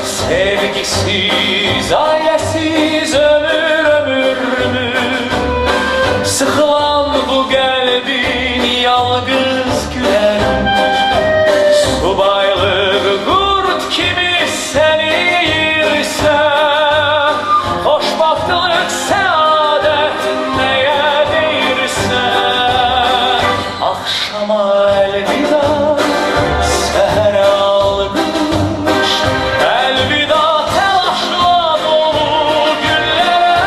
Sevgisiz, ailesiz ömür ömür mü? Sıkılan bu kalbin yalgız gülen, subaylık kurt gibi seni yiyirse, hoşbahtlık saadet neye değirse, akşama elvida, seher almış, elvida telaşla dolu günlere.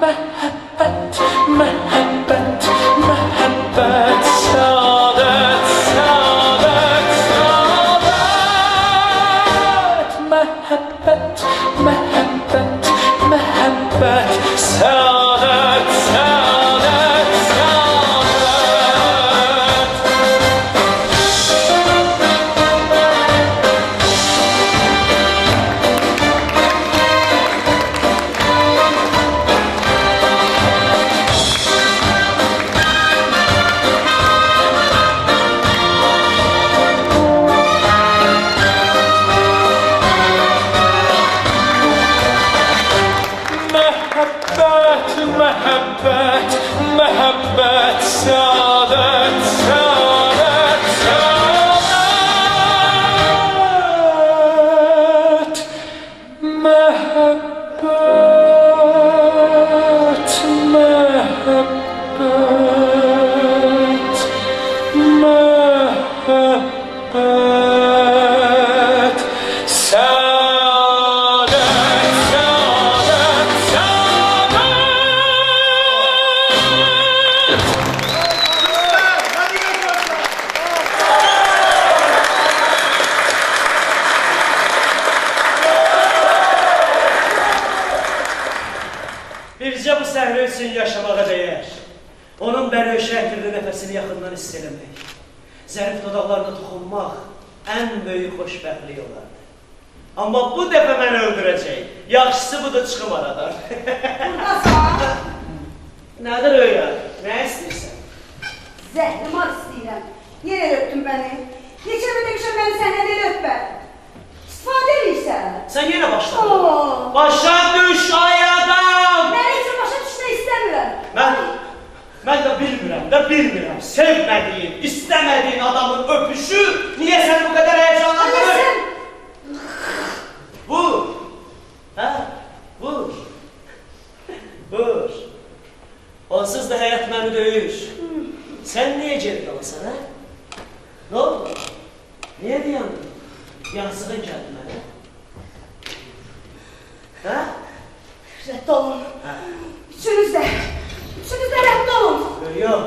Mehabbet, mehabbet, mehabbet, saadet, saadet, saadet. Mehabbet, mehabbet, mehabbet, saadet, saadet, saadet. Mehabbet, mehabbet, mehabbet, saadet, saadet, saadet.
Bircə bu səhra üçün yaşamağa dəyər. Onun bəröşəkdirli nəfəsini yaxından hiss eləmək. Zərif dodaqlarına toxunmaq ən böyük xoşbəxtlik olardı. Amma bu dəfə məni öldürəcək. Yaxşısı budur çıxım aradan.
Buradasan.
Nədir öyle? Nə istəyirsən?
Zəhrimar istəyirəm. Yerə öptün bəni. Neçə mi demişəm bəni səhnədə elə öpmə. İstifadə edirsən.
Sən yenə başladın.
Oo.
Başa düş ay adam!
Mən heç başa düşmək istəmirəm.
Mən də bilmirəm. Sevmədiyin, istəmədiyin adamın öpüşü niyə səni bu qədər heyecanlandırır?
Ələsən.
Vur. Hə? Vur. Vur. Onsuz da həyat məni döyür. Sən niyə geri qalasan, hə? Nə oldu? Niyə diyandın? Yansığın gəldi mənə. Hə?
Rədd olun. Üçünüz də rədd olun.
Yox,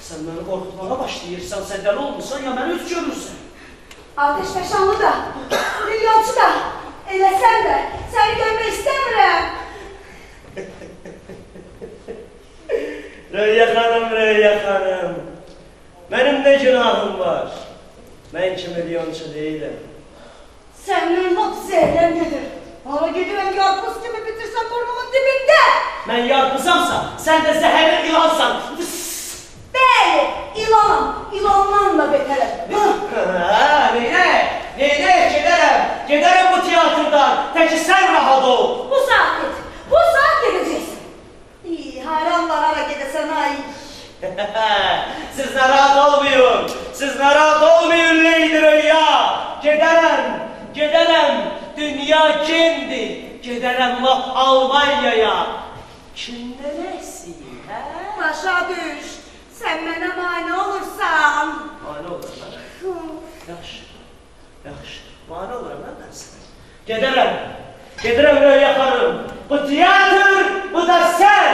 sən məni qorxutmağa başlayırsan, sən dəli olmursan, ya məni öz görürsən.
Ateşfəşanlı da, milyonçu da, eləsən də, səni görmək istəmirəm.
Röya xanım, mənim nə günahım var? Mən ki milyonçu deyiləm.
Sənin lap zəhləm gedir. Hara gedirəm yarpız kimi bitirsən burnumun dibində.
Mən yarpızamsa, sən də zəhərli ilansan.
Bəli, ilanam, ilandan da betərəm.
Gedərəm bu tiyatrdan, təki sən rahat ol.
Bu saat gedəcəksin. İyi, haramlar hara gedəsən ay.
Siz narahat olmayın Leydi Röya. Gedərəm, dünya kimdir? Gedərəm laf Almanyaya. Kimdən əsiyim, hə?
Başa düş, sən mənə mane olursan.
Mane olurum, hə? Yaxşı, mane olurum, hə mən sənə. Gedərəm Röya xanım. Bu tiyatr, bu da sən.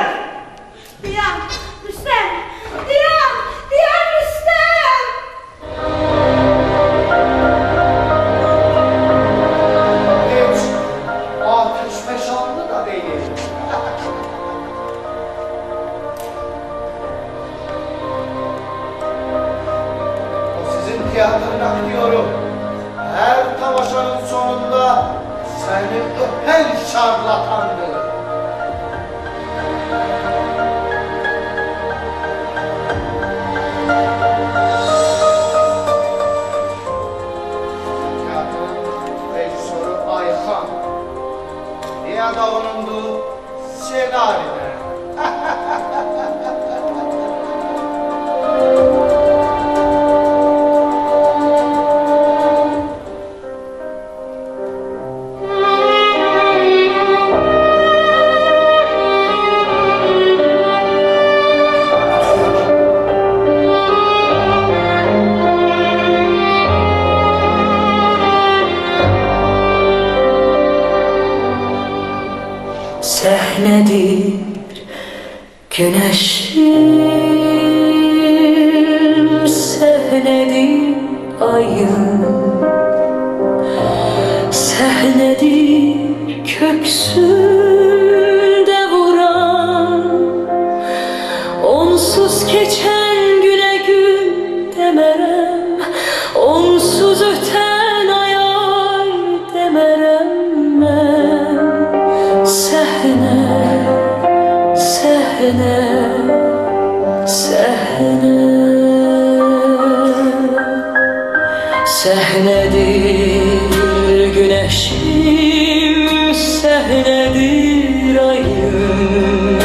Diyan, Rüstem! Diyan Rüstem!
Hiç ateşfeşanlı da değil. O sizin tiyatronun aktörü. Her tamaşanın sonunda seni öpen şarlatandır. Rejisörü Ayhan. Diğer da onundu senaride.
Səhnedir güneşim, səhnedir ayım, səhnedir köksümdə vuran, onsuz keçən günə gün demərəm, onsuz ötən ay demərəm mən. Səhne, səhnedir güneşim, səhnedir ayım,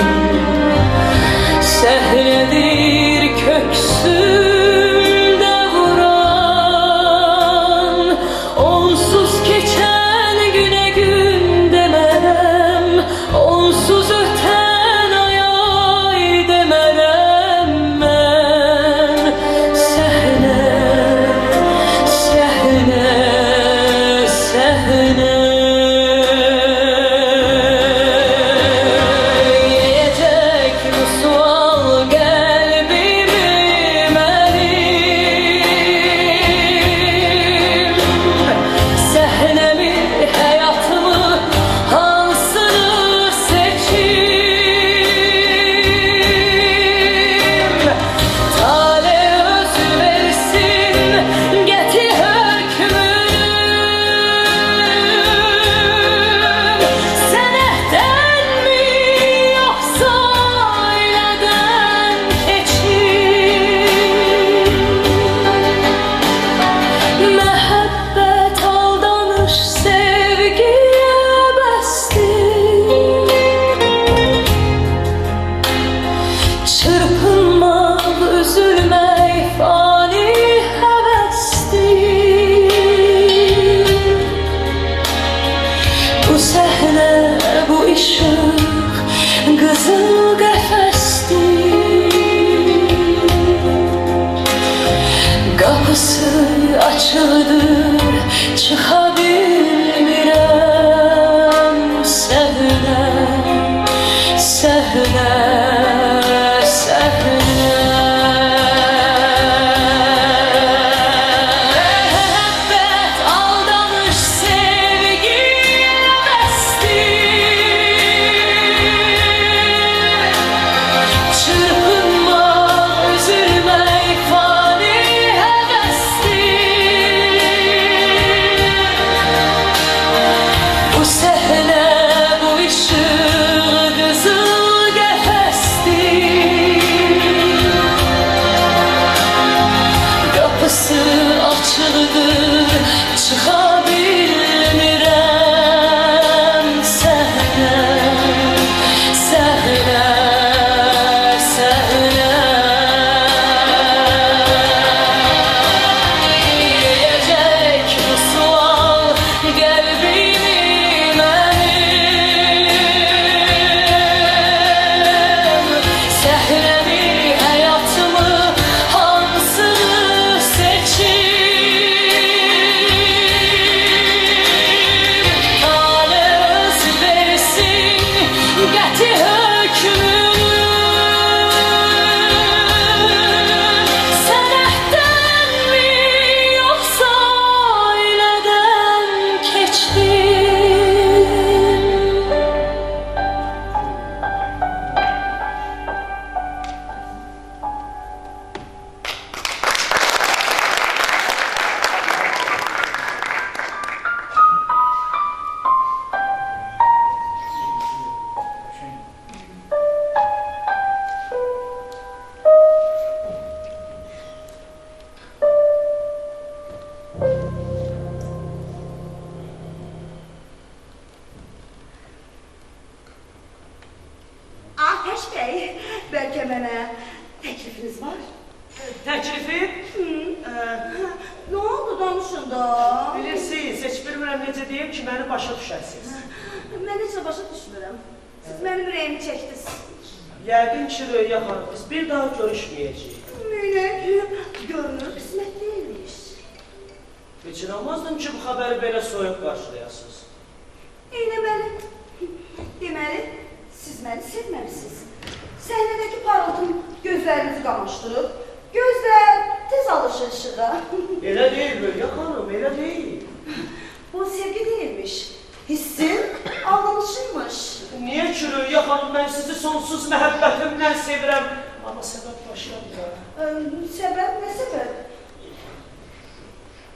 səhnedir köksümdə vuran, onsuz keçən günə gün demə. səhnə, bu işıq qızıl qəfəsdir. Qapısı açıldır, çıxa bilmirəm. Səhnə, səhnə, səhnə. Məhəbbət aldamış, sevgi bəsdir. Çırpınmaq, üzülmək fani həvəsdir. Bu səhnə, bu işıq qızıl qəfəsdir. Qapısı açıldır, çıxa bilmirəm. Səhnə, səhnə, səhnə. Yiyəcək bu sual qəlbimi mənim. Səhnəmi, həyatımı hansını seçim? Tale öz versin qəti hökmünü. Sənətdənmi, yoxsa ailədən keçdim?
Ateş Bey, bəlkə mənə təklifiniz var?
Təklifim?
Ne oldu danışın da?
Bilirsiniz, heç bilmirəm necə deyim ki, məni başa düşəsiniz.
Mən heç də başa düşmürəm. Siz mənim ürəyimi çəkdiniz.
Yəqin ki, Röya xanım, biz bir daha görüşməyəcəyik.
Mənə görünür, qismət deyilmiş.
Heç inanmazdım ki, bu xəbəri belə soyuq qarşılayasınız.
Eyləməli. Deməli, siz məni sevməmisiniz. Səhnədəki parıltım gözlərinizi qamaşdırıb, gözlər tez alışır işığa.
Elə deyil Röya xanım, elə deyil.
Bu sevgi değilmiş. Hissin aldanışıymış.
Niyə ki, Röya xanım, mən sizi sonsuz məhəbbətimlə sevirəm. Amma səbəb başladır.
Səbəb nə səbəb?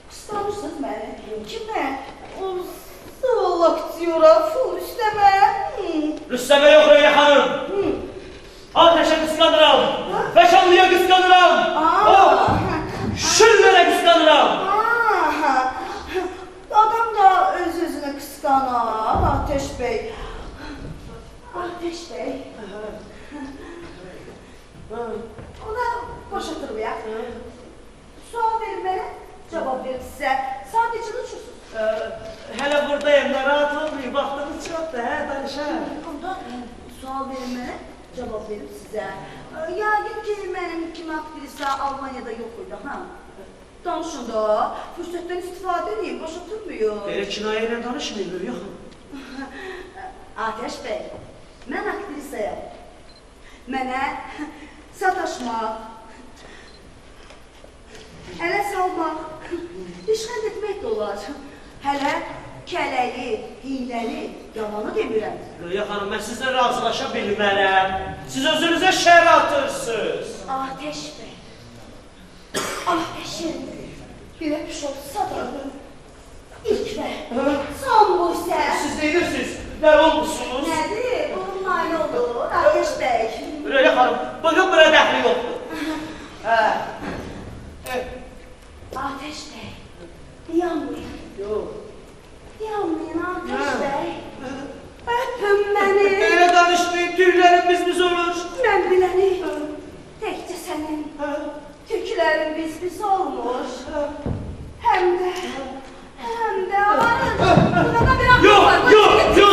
Qısqanırsınız məni. Kimə? O zavallı aktyora, full üstəmə.
Rüstəmə yox Röya xanım. Ateşə qısqanıram. Fəşanlıya qısqanıram. Şüllərə qısqanıram.
Adam da öz-özünü qısqanar, Ateş Bey. Ateş Bey. Ona boşatırmayaq. Sual verin mənə, cavab verim sizə. Sadəcə uçursunuz.
Hələ buradayım, narahat olmayın. Vaxtımız çoxdur, hə, danışaq.
Onda sual verin mənə, cavab verim sizə. Yəqin ki, mənim kimi aktrisa Almaniyada yox idi, ha? Danışın da, fürsətdən istifadə edin, boşatılmıyor.
Belə kinayə ilə danışmayın, Röya xanım.
Ateş Bey, mən aktrisayam. Mənə sataşmaq, ələ salmaq, işğəl etmək də olar. Hələ kələli, hiləli, yalanı demirəm.
Röya xanım, mən sizlə razılaşa bilmərəm. Siz özünüzə şər atırsınız.
Ateş Bey, ateşin bir öpüş olsa da ilk və son bu isə.
Siz deyirsiniz, nə olmuşsunuz?
Nədir? Bunun mani olur, Ateş Bey.
Röya xanım, bugün bura dəxli yoxdur.
Ateş Bey, yanmayın.
Yox.
Yanmayın Ateş Bey. Öpün məni.
Elə danışmayın, tüylərimiz biz olur.
Mən biləni, təkcə sənin tüklərin biz olmuş. Həm də arın. Burada bir
Yox, yox, yox.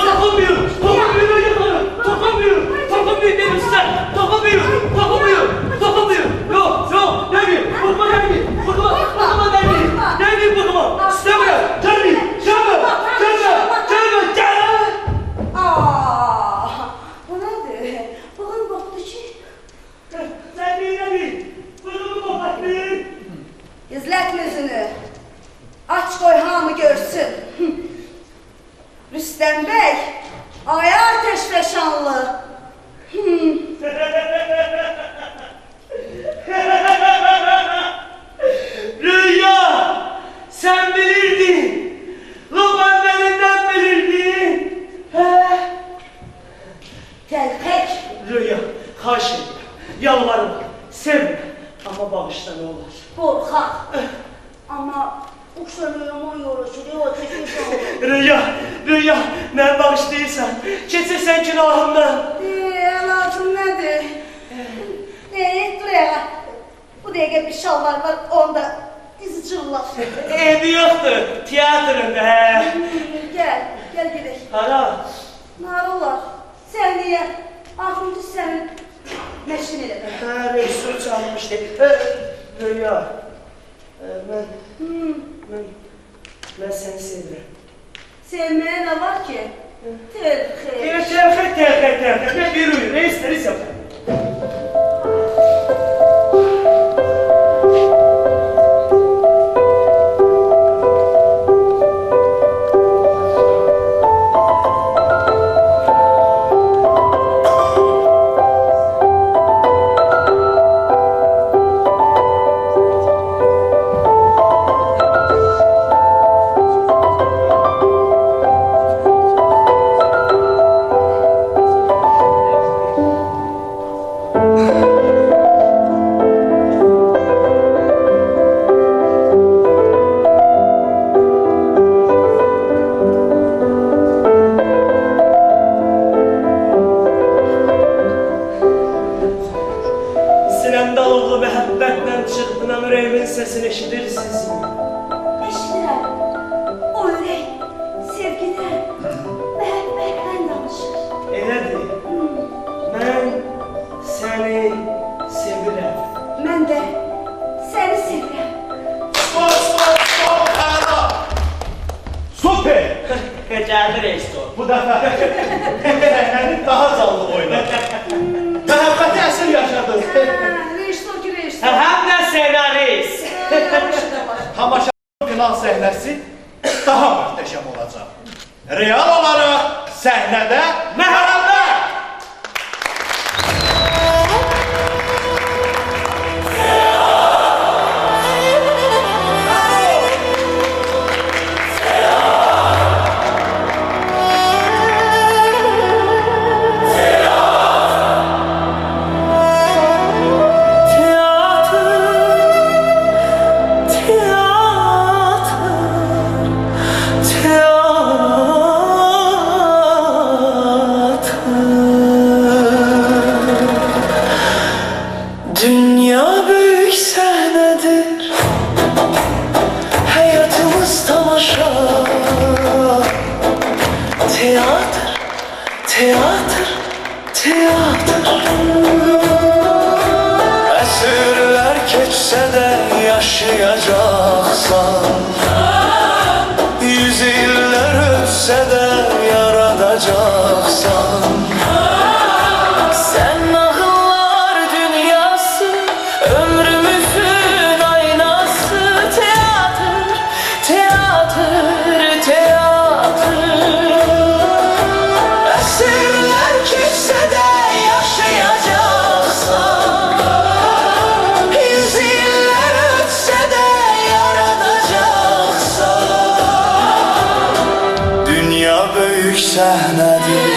Ay ateşfeşanlı.
Rüya, sen bilirdin. Loban elinden bilirdin. He?
Telpek.
Rüya, xahiş edirəm. Yalvarırım, sevmə. Amma bağışla ne olar.
Korkak. Ama uçlarım o yoruşuyor, ateşfeşanlı.
Rüya, mən bağışlayırsan, keçirsən günahımdan.
Lazım nedir? Dur ya. Bu dəqiqə bir şalvar var, onda dizi cırlar.
Evi yoxdur, tiyatrında, hə?
Gel gidelim.
Hara?
Narolar, səhniyə, axıncı sənin məşqin elədim.
Hə, rejissor çalmışdı. Rüya, mən səni sevirəm.
Sevməyə nə var ki? Telxi.
Terxet. Mən bir uyur, ne isteriz yapalım. Sinəmdə alovlu məhəbbətlə çırpınan ürəyimin səsini eşidirsiniz.
İşdirəm. O ürək sevgidən, məhəbbətdən danışır.
Elədir. Mən səni sevirəm.
Mən də səni sevirəm.
Stop, Ərda! Super!
Gəldi rejissor.
Bu dəfə səhnəni daha canlı oynadı. Məhəbbəti əsir yaşadı.
Rejissor ki rejissor.
Həm də senarist.
Yanlışı da var.
Tamaşanın final səhnəsi daha möhtəşəm olacaq. Real olaraq səhnədə məhəbbət!
Dünya büyük sahnedir, hayatımız tamaşa. Tiyatr.
Əsrlər keçsə də yaşayacaqsan, 100 illər ötsə də yaradacaqsan.
Sen nağıllar dünyası, ömrümüzün aynası. Tiyatr.
Əsrlər keçsə də yaşayacaqsan, 100 illər ötsə də yaradacaqsan. Dünya böyük səhnədir,